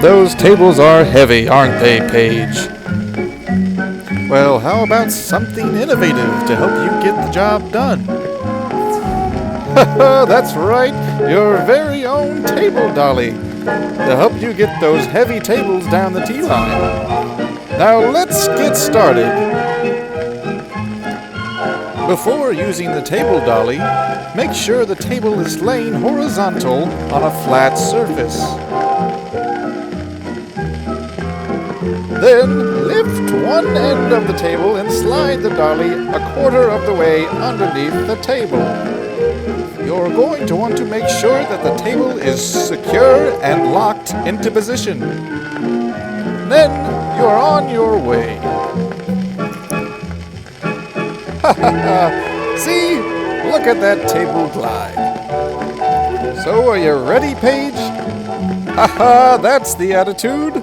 Those tables are heavy, aren't they, Paige? Well, how about something innovative to help you get the job done? That's right, your very own table dolly to help you get those heavy tables down the T-line. Now let's get started. Before using the table dolly, make sure the table is laying horizontal on a flat surface. Then lift one end of the table and slide the dolly a quarter of the way underneath the table. You're going to want to make sure that the table is secure and locked into position. Then you're on your way. See? Look at that table glide. So are you ready, Paige? That's the attitude.